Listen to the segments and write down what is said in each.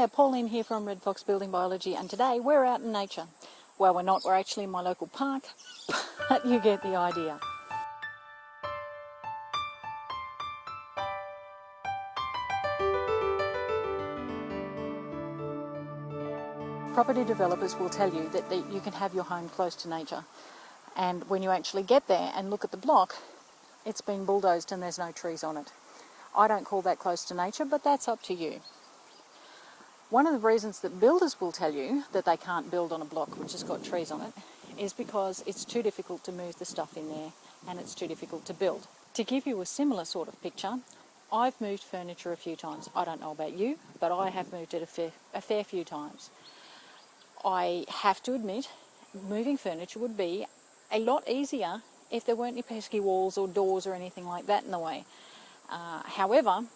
Hiya, Pauline here from Red Fox Building Biology, and today we're out in nature. Well, we're not, we're actually in my local park, but you get the idea. Property developers will tell you that you can have your home close to nature, and when you actually get there and look at the block, it's been bulldozed and there's no trees on it. I don't call that close to nature, but that's up to you. One of the reasons that builders will tell you that they can't build on a block which has got trees on it is because it's too difficult to move the stuff in there and it's too difficult to build. To give you a similar sort of picture, I've moved furniture a few times. I don't know about you, but I have moved it a fair few times. I have to admit, moving furniture would be a lot easier if there weren't any pesky walls or doors or anything like that in the way. However,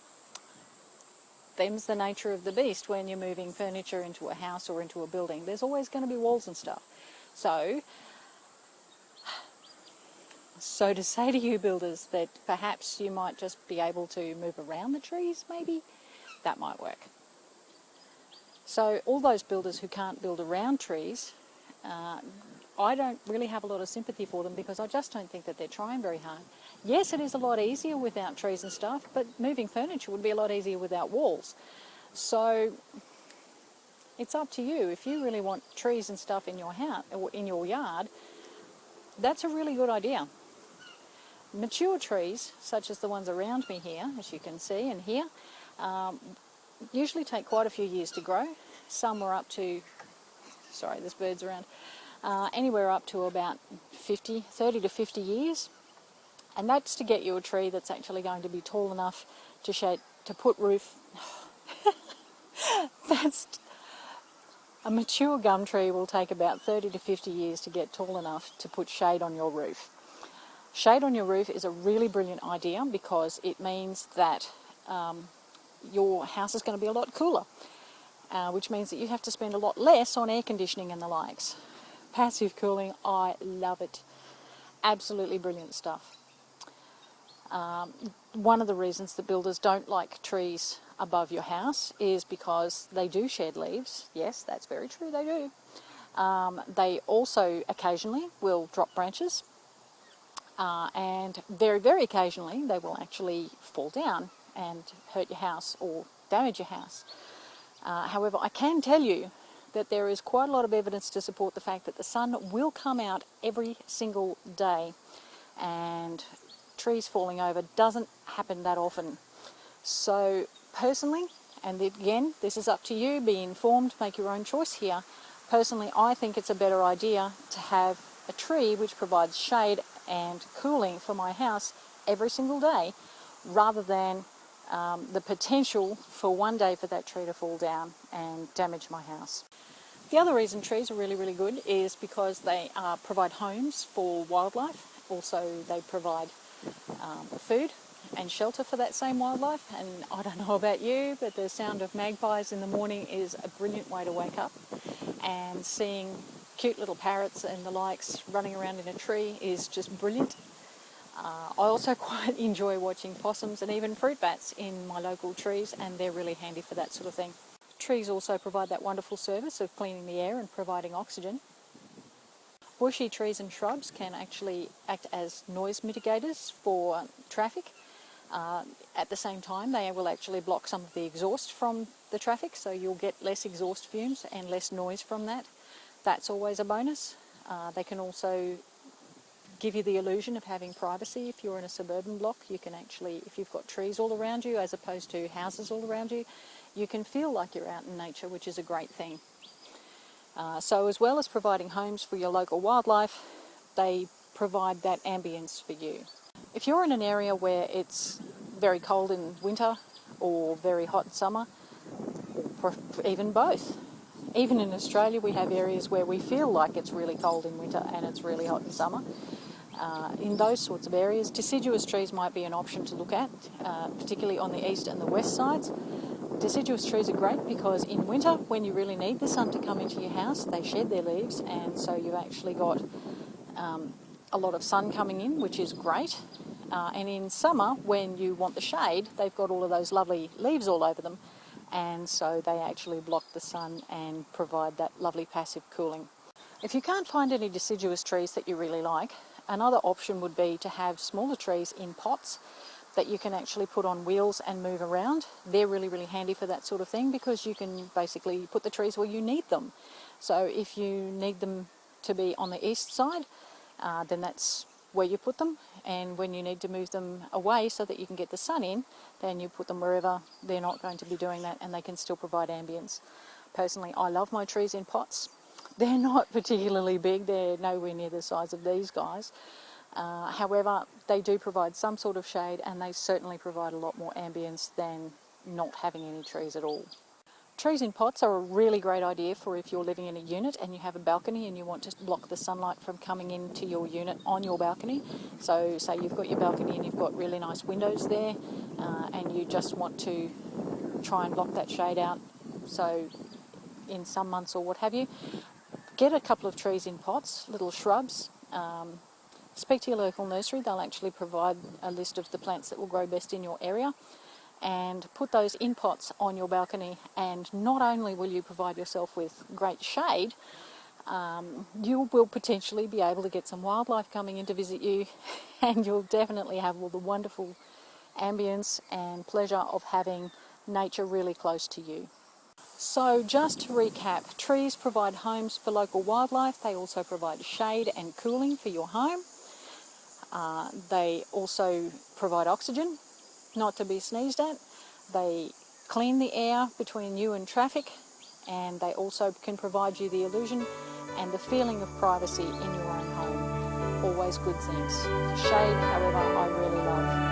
them's the nature of the beast when you're moving furniture into a house or into a building. There's always going to be walls and stuff. So to say to you builders that perhaps you might just be able to move around the trees, maybe, that might work. So all those builders who can't build around trees, I don't really have a lot of sympathy for them because I just don't think that they're trying very hard. Yes, it is a lot easier without trees and stuff, but moving furniture would be a lot easier without walls. So it's up to you. If you really want trees and stuff in your house or in your yard, that's a really good idea. Mature trees, such as the ones around me here, as you can see and hear, usually take quite a few years to grow. Some are up to, sorry, there's birds around, anywhere up to about 30 to 50 years. And that's to get you a tree that's actually going to be tall enough to put roof. A mature gum tree will take about 30 to 50 years to get tall enough to put shade on your roof. Shade on your roof is a really brilliant idea because it means that your house is going to be a lot cooler, which means that you have to spend a lot less on air conditioning and the likes. Passive cooling, I love it. Absolutely brilliant stuff. One of the reasons that builders don't like trees above your house is because they do shed leaves. Yes, that's very true, they do. They also occasionally will drop branches, and very, very occasionally they will actually fall down and hurt your house or damage your house. However, I can tell you that there is quite a lot of evidence to support the fact that the sun will come out every single day, and trees falling over doesn't happen that often. So personally, and again, this is up to you, be informed, make your own choice here. Personally, I think it's a better idea to have a tree which provides shade and cooling for my house every single day, rather than the potential for one day for that tree to fall down and damage my house. The other reason trees are really, really good is because they provide homes for wildlife. Also, they provide food and shelter for that same wildlife. And I don't know about you, but the sound of magpies in the morning is a brilliant way to wake up. And seeing cute little parrots and the likes running around in a tree is just brilliant. I also quite enjoy watching possums and even fruit bats in my local trees, and they're really handy for that sort of thing. Trees also provide that wonderful service of cleaning the air and providing oxygen. Bushy trees and shrubs can actually act as noise mitigators for traffic. At the same time, they will actually block some of the exhaust from the traffic, so you'll get less exhaust fumes and less noise from that. That's always a bonus. They can also give you the illusion of having privacy. If you're in a suburban block, you can actually, if you've got trees all around you as opposed to houses all around you, you can feel like you're out in nature, which is a great thing. So as well as providing homes for your local wildlife, they provide that ambience for you. If you're in an area where it's very cold in winter or very hot in summer, or even both. Even in Australia, we have areas where we feel like it's really cold in winter and it's really hot in summer. In those sorts of areas, deciduous trees might be an option to look at, particularly on the east and the west sides. Deciduous trees are great because in winter, when you really need the sun to come into your house, they shed their leaves, and so you've actually got a lot of sun coming in, which is great. And in summer, when you want the shade, they've got all of those lovely leaves all over them, and so they actually block the sun and provide that lovely passive cooling. If you can't find any deciduous trees that you really like, another option would be to have smaller trees in pots that you can actually put on wheels and move around. They're really, really handy for that sort of thing because you can basically put the trees where you need them. So if you need them to be on the east side, then that's where you put them, and when you need to move them away so that you can get the sun in, then you put them wherever they're not going to be doing that and they can still provide ambience. Personally, I love my trees in pots. They're not particularly big, they're nowhere near the size of these guys. However, they do provide some sort of shade, and they certainly provide a lot more ambience than not having any trees at all. Trees in pots are a really great idea for if you're living in a unit and you have a balcony and you want to block the sunlight from coming into your unit on your balcony. So say you've got your balcony and you've got really nice windows there, and you just want to try and block that shade out, so in some months or what have you, get a couple of trees in pots, little shrubs. Speak to your local nursery, they'll actually provide a list of the plants that will grow best in your area, and put those in pots on your balcony, and not only will you provide yourself with great shade, you will potentially be able to get some wildlife coming in to visit you, and you'll definitely have all the wonderful ambience and pleasure of having nature really close to you. So just to recap, trees provide homes for local wildlife. They also provide shade and cooling for your home. They also provide oxygen, not to be sneezed at. They clean the air between you and traffic, and they also can provide you the illusion and the feeling of privacy in your own home. Always good things. Shade, however, I really love.